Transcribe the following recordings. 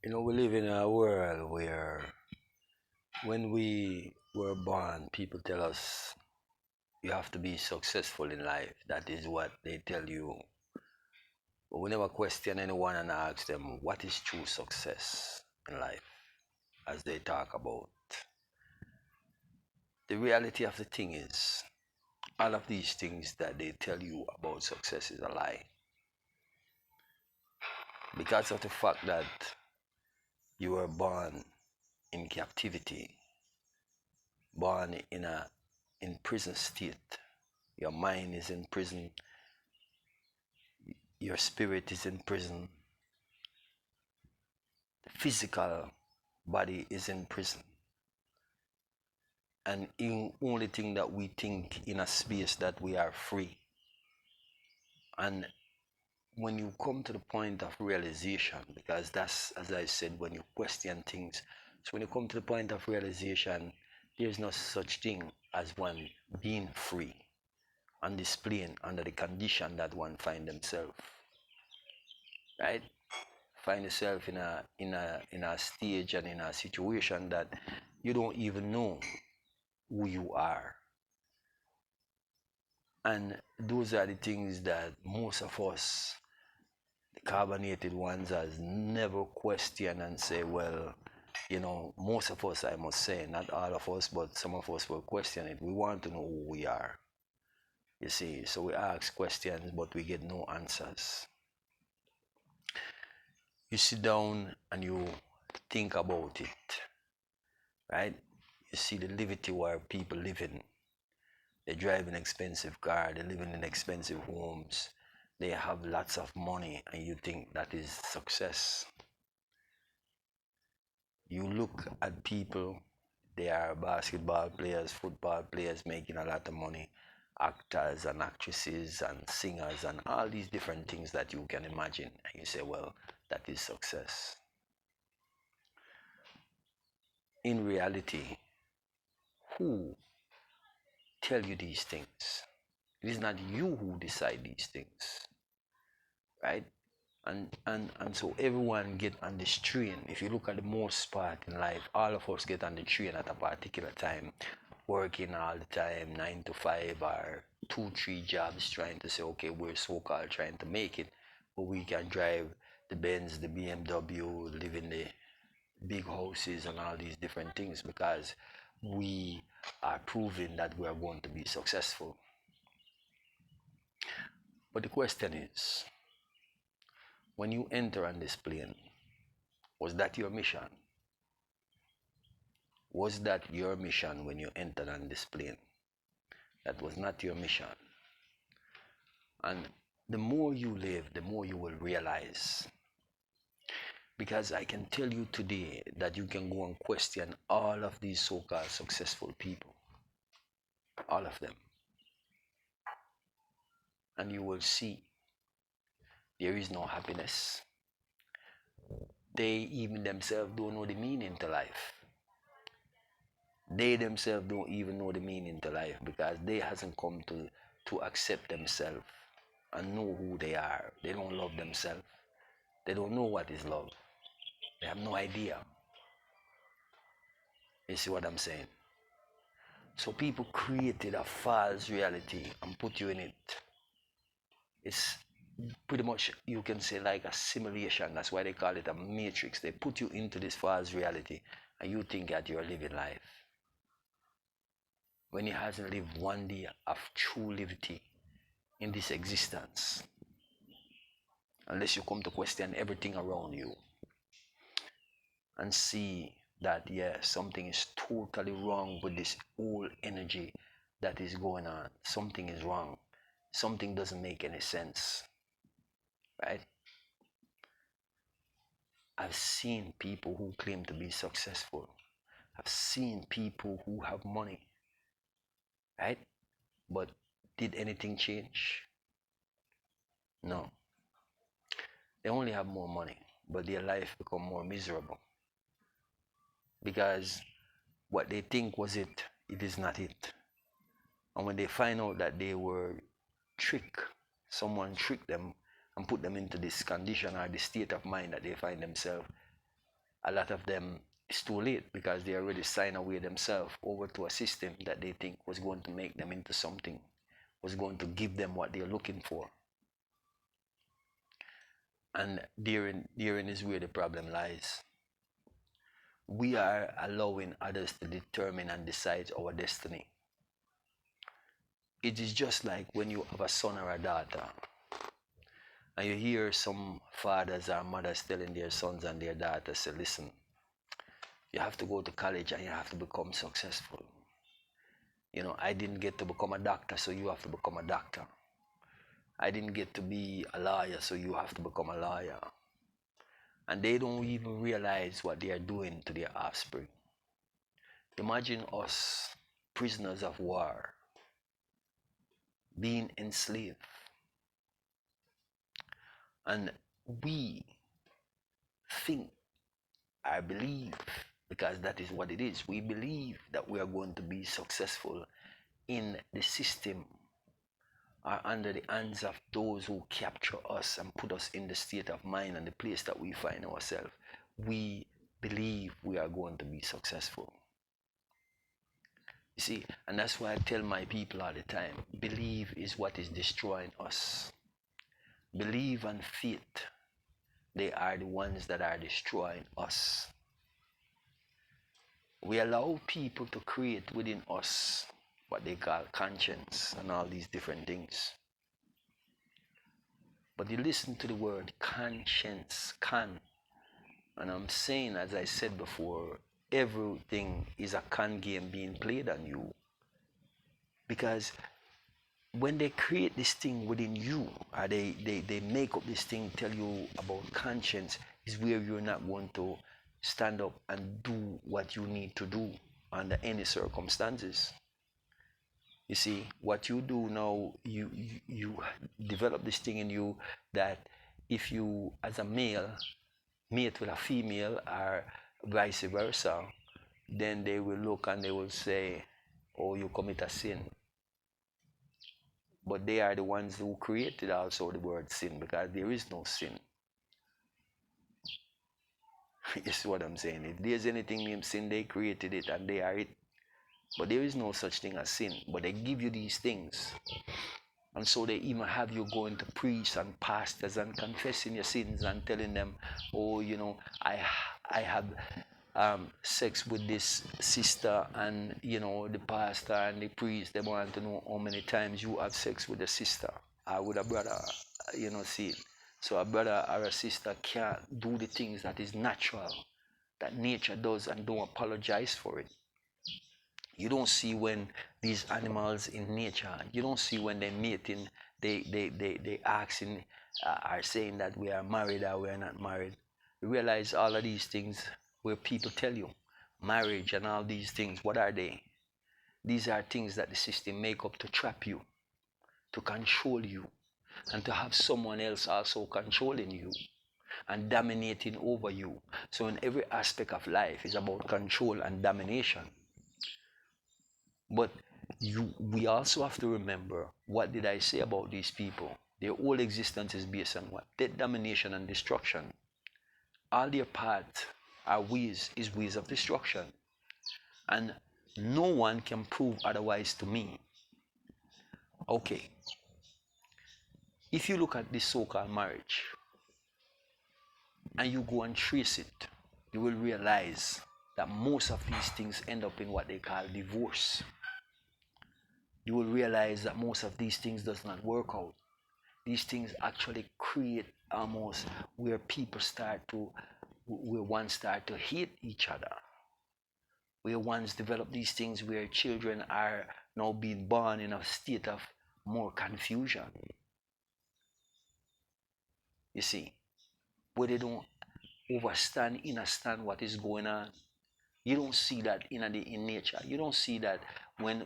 We live in a world where when we were born, people tell us you have to be successful in life. That is what they tell you. But we never question anyone and ask them what is true success in life as they talk about. The reality of the thing is, all of these things that they tell you about success is a lie. Because of the fact that you were born in captivity, born in prison state. Your mind is in prison, your spirit is in prison, the physical body is in prison. And the only thing that we think in a space that we are free. And when you come to the point of realization, because that's, as I said, when you question things, so when you come to the point of realization, there's no such thing as one being free and displaying under the condition that one find themselves, right? Find yourself in a stage and in a situation that you don't even know who you are. And those are the things that most of us, the carbonated ones, has never questioned and say, well, most of us, I must say, not all of us, but some of us will question it. We want to know who we are. You see, so we ask questions, but we get no answers. You sit down and you think about it, right? You see the liberty where people live in. They drive an expensive car, they live in expensive homes, they have lots of money, and you think that is success. You look at people, they are basketball players, football players making a lot of money, actors and actresses and singers and all these different things that you can imagine, and you say, well, that is success. In reality, who tell you these things? It is not you who decide these things, right? And so everyone get on this train. If you look at the most part in life, all of us get on the train at a particular time, working all the time, 9 to 5 or 2, 3 jobs, trying to say, okay, we're so-called trying to make it, but we can drive the Benz, the BMW, live in the big houses and all these different things because we are proving that we are going to be successful. But the question is, when you enter on this plane, was that your mission? Was that your mission when you entered on this plane? That was not your mission. And the more you live, the more you will realize. Because I can tell you today that you can go and question all of these so-called successful people. All of them. And you will see there is no happiness. They even themselves don't know the meaning to life. They themselves don't even know the meaning to life because they hasn't come to accept themselves and know who they are. They don't love themselves. They don't know what is love. They have no idea. You see what I'm saying? So people created a false reality and put you in it. It's pretty much, you can say, like a simulation. That's why they call it a matrix. They put you into this false reality and you think that you're living life when you hasn't lived one day of true liberty in this existence, unless you come to question everything around you and see that, yeah, something is totally wrong with this whole energy that is going on. Something is wrong. Something doesn't make any sense, right? I've seen people who claim to be successful. I've seen people who have money, right? But did anything change? No. They only have more money, but their life become more miserable because what they think was it, it is not it. And when they find out that they were tricked, someone tricked them and put them into this condition or this state of mind that they find themselves, a lot of them, it's too late because they already signed away themselves over to a system that they think was going to make them into something, was going to give them what they're looking for. And therein is where the problem lies. We are allowing others to determine and decide our destiny. It is just like when you have a son or a daughter, and you hear some fathers or mothers telling their sons and their daughters, say, listen, you have to go to college and you have to become successful. You know, I didn't get to become a doctor, so you have to become a doctor. I didn't get to be a lawyer, so you have to become a lawyer. And they don't even realize what they are doing to their offspring. Imagine us, prisoners of war, being enslaved. And we think, I believe, because that is what it is, we believe that we are going to be successful in the system or under the hands of those who capture us and put us in the state of mind and the place that we find ourselves. We believe we are going to be successful. You see, and that's why I tell my people all the time, believe is what is destroying us. Believe and faith, they are the ones that are destroying us. We allow people to create within us what they call conscience and all these different things. But you listen to the word conscience, and I'm saying, as I said before, everything is a con game being played on you. Because when they create this thing within you, or they make up this thing, tell you about conscience, is where you're not going to stand up and do what you need to do under any circumstances. You see, what you do now, you develop this thing in you that if you, as a male, mate with a female or vice versa, then they will look and they will say, oh, you commit a sin. But they are the ones who created also the word sin, because there is no sin. You see what I'm saying? If there's anything named sin, they created it and they are it. But there is no such thing as sin. But they give you these things. And so they even have you going to priests and pastors and confessing your sins and telling them, oh, you know, I had sex with this sister, and, you know, the pastor and the priest, they want to know how many times you have sex with a sister or with a brother, you know, see. So a brother or a sister can't do the things that is natural, that nature does, and don't apologize for it. You don't see when these animals in nature, you don't see when they're mating, they asking, are saying that we are married or we are not married. You realize all of these things where people tell you, marriage and all these things, what are they? These are things that the system make up to trap you, to control you, and to have someone else also controlling you and dominating over you. So in every aspect of life is about control and domination. But we also have to remember, what did I say about these people? Their whole existence is based on what? Death, domination, and destruction. All their paths are ways of destruction. And no one can prove otherwise to me. Okay, if you look at this so-called marriage and you go and trace it, you will realize that most of these things end up in what they call divorce. You will realize that most of these things does not work out. These things actually create almost where one start to hate each other. Where ones develop these things where children are now being born in a state of more confusion. You see, where they don't understand what is going on. You don't see that in nature. You don't see that when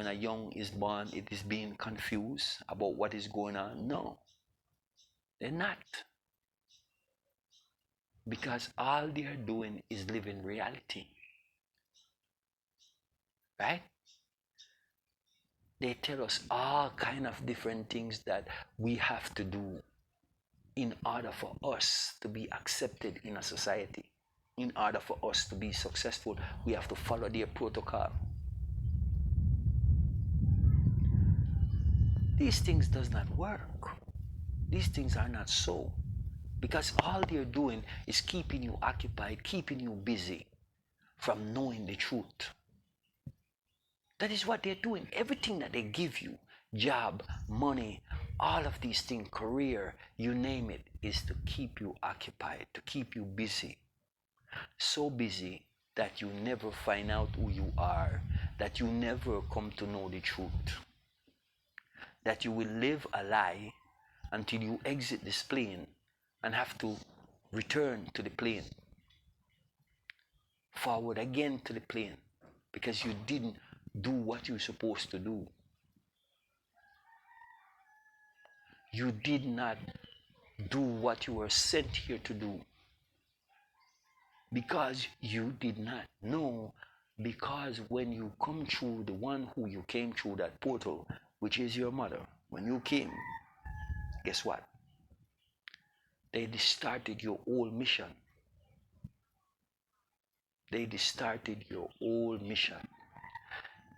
a young is born, it is being confused about what is going on. No, they're not, because all they are doing is living reality, right? They tell us all kind of different things that we have to do in order for us to be accepted in a society. in order for us to be successful, we have to follow their protocol. These things does not work. These things are not so. Because all they're doing is keeping you occupied, keeping you busy from knowing the truth. That is what they're doing. Everything that they give you, job, money, all of these things, career, you name it, is to keep you occupied, to keep you busy. So busy that you never find out who you are, that you never come to know the truth, that you will live a lie until you exit this plane and have to return to the plane, forward again to the plane, because you didn't do what you're supposed to do. You did not do what you were sent here to do because you did not know. Because when you come through the one who you came through that portal, which is your mother, when you came, guess what? They started your whole mission. They started your whole mission.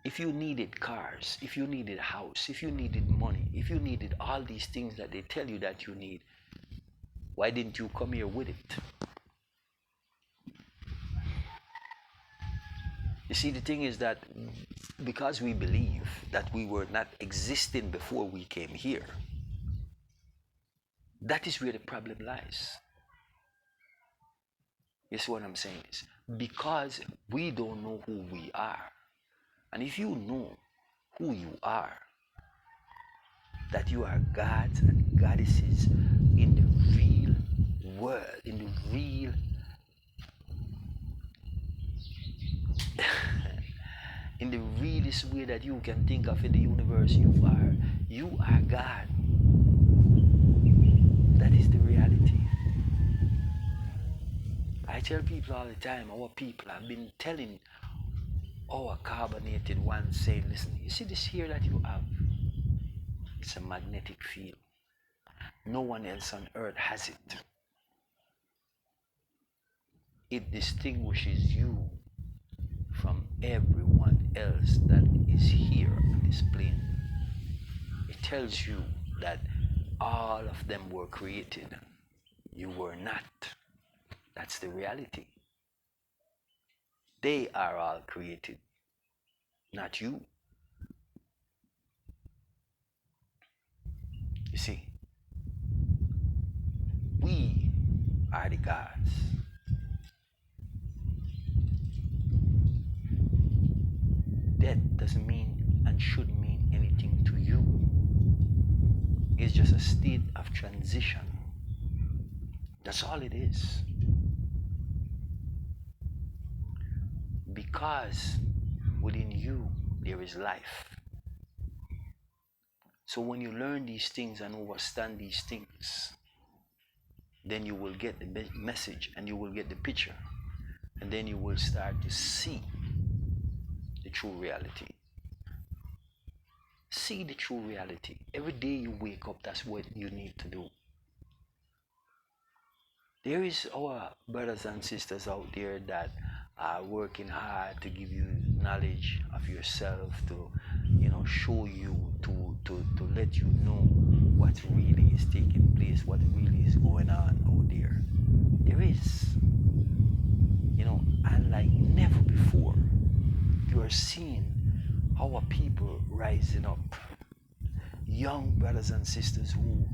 If you needed cars, if you needed a house, if you needed money, if you needed all these things that they tell you that you need, why didn't you come here with it? You see, the thing is that because we believe that we were not existing before we came here, that is where the problem lies. Yes, what I'm saying is because we don't know who we are. And if you know who you are, that you are gods and goddesses in the real world, in the real in the realest way that you can think of in the universe, you are God. That is the reality. I tell people all the time, our people have been telling our carbonated ones, saying, listen, you see this here that you have? It's a magnetic field. No one else on earth has it. It distinguishes you from everyone else that is here on this plane. It tells you that all of them were created. You were not. That's the reality. They are all created, not you. You see, we are the gods. That doesn't mean and shouldn't mean anything to you. It's just a state of transition. That's all it is. Because within you there is life. So when you learn these things and understand these things, then you will get the message and you will get the picture. And then you will start to see the true reality. See the true reality. Every day you wake up, that's what you need to do. There is our brothers and sisters out there that are working hard to give you knowledge of yourself, to show you, to let you know what really is taking place, what really is going on out there. There is, and like never before, you are seeing our people rising up. Young brothers and sisters who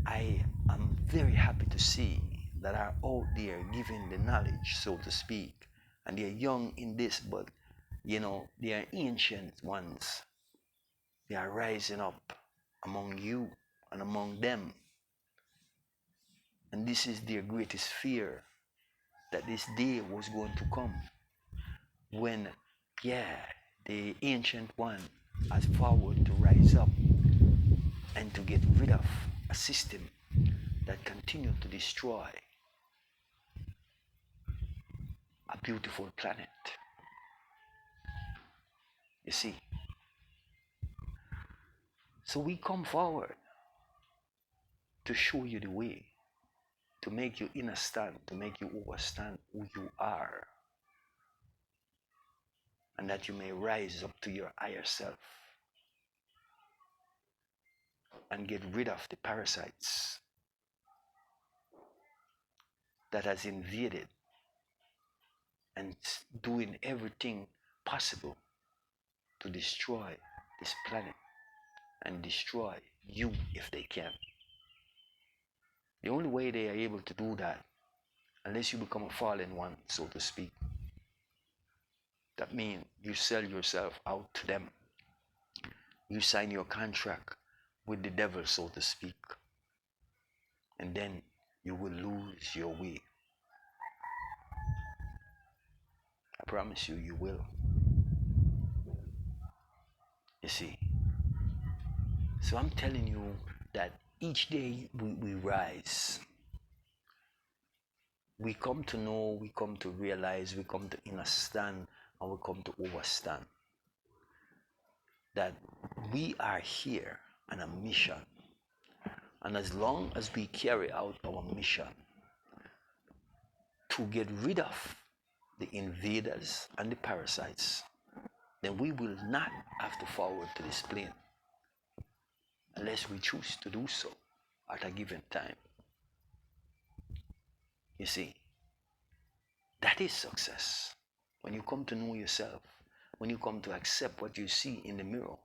I am very happy to see that are out there giving the knowledge, so to speak. And they're young in this, but they are ancient ones. They are rising up among you and among them. And this is their greatest fear, that this day was going to come when, the ancient one has forward to rise up and to get rid of a system that continues to destroy a beautiful planet. You see? So we come forward to show you the way, to make you understand, to make you understand who you are, and that you may rise up to your higher self and get rid of the parasites that has invaded and doing everything possible to destroy this planet and destroy you if they can. The only way they are able to do that, unless you become a fallen one, so to speak, that means you sell yourself out to them. You sign your contract with the devil, so to speak, and then you will lose your way. I promise you, you will. You see. So I'm telling you that each day we rise, we come to know, we come to realize, we come to understand, and we come to understand that we are here on a mission. And as long as we carry out our mission to get rid of the invaders and the parasites, then we will not have to forward to this plane unless we choose to do so at a given time. You see, that is success. When you come to know yourself, when you come to accept what you see in the mirror,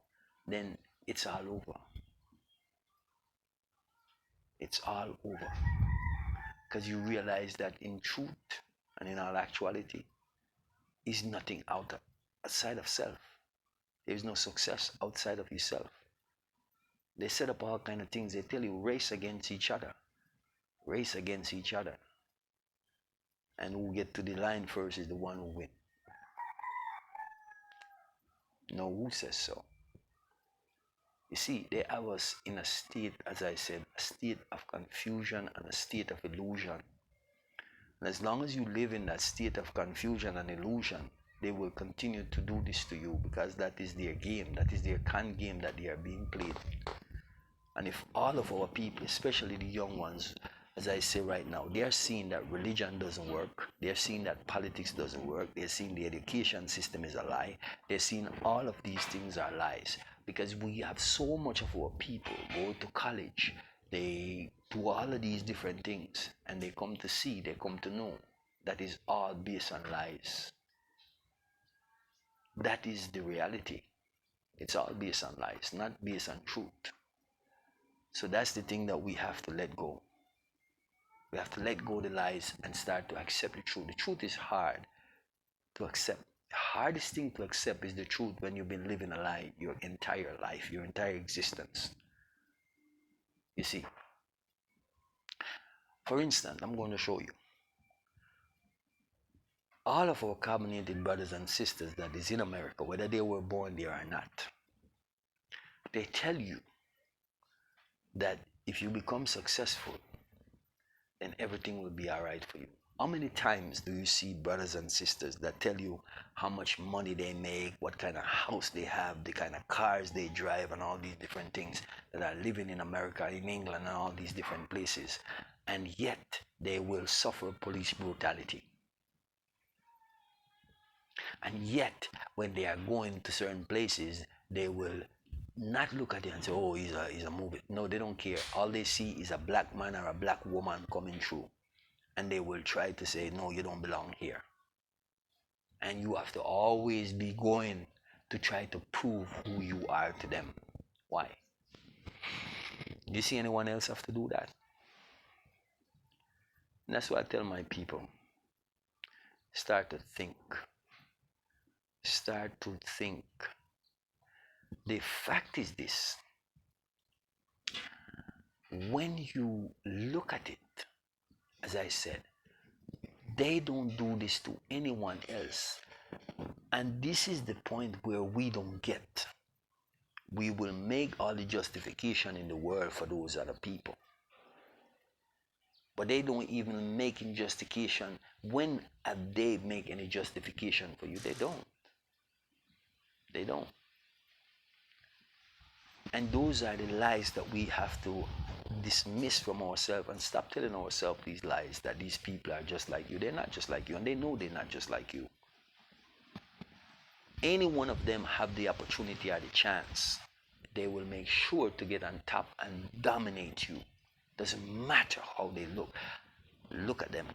then it's all over. It's all over. Because you realize that in truth and in all actuality, is nothing outside of self. There is no success outside of yourself. They set up all kind of things. They tell you race against each other. Race against each other. And who get to the line first is the one who wins. No, who says so? You see, they have us in a state, as I said, a state of confusion and a state of illusion. And as long as you live in that state of confusion and illusion, they will continue to do this to you because that is their game, that is their con game that they are being played. And if all of our people, especially the young ones, as I say right now, they are seeing that religion doesn't work, they're seeing that politics doesn't work, they're seeing the education system is a lie, they're seeing all of these things are lies, because we have so much of our people go to college, they do all of these different things, and they come to see, they come to know that is all based on lies. That is the reality. It's all based on lies, not based on truth. So that's the thing that we have to let go. We have to let go of the lies and start to accept the truth. The truth is hard to accept. The hardest thing to accept is the truth when you've been living a lie your entire life, your entire existence. You see, for instance, I'm going to show you. All of our carbonated brothers and sisters that is in America, whether they were born there or not, they tell you that if you become successful, then everything will be all right for you. How many times do you see brothers and sisters that tell you how much money they make, what kind of house they have, the kind of cars they drive, and all these different things that are living in America, in England, and all these different places, and yet they will suffer police brutality. And yet, when they are going to certain places, they will not look at it and say, oh, he's a movie. No, they don't care. All they see is a black man or a black woman coming through. And they will try to say, no, you don't belong here. And you have to always be going to try to prove who you are to them. Why? Do you see anyone else have to do that? And that's why I tell my people, start to think. Start to think. The fact is this. When you look at it, as I said, they don't do this to anyone else. And this is the point where we don't get. We will make all the justification in the world for those other people. But they don't even make any justification. When have they make any justification for you? They don't. They don't. And those are the lies that we have to dismiss from ourselves and stop telling ourselves these lies that these people are just like you. They're not just like you, and they know they're not just like you. Any one of them have the opportunity or the chance, they will make sure to get on top and dominate you. Doesn't matter how they look. Look at them.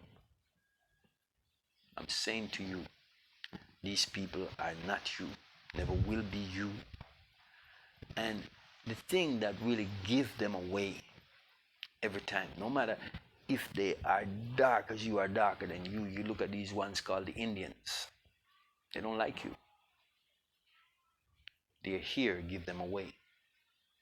I'm saying to you, these people are not you, never will be you. And the thing that really gives them away every time, no matter if they are dark as you are darker than you look at these ones called the Indians. They don't like you. Their hair give them away.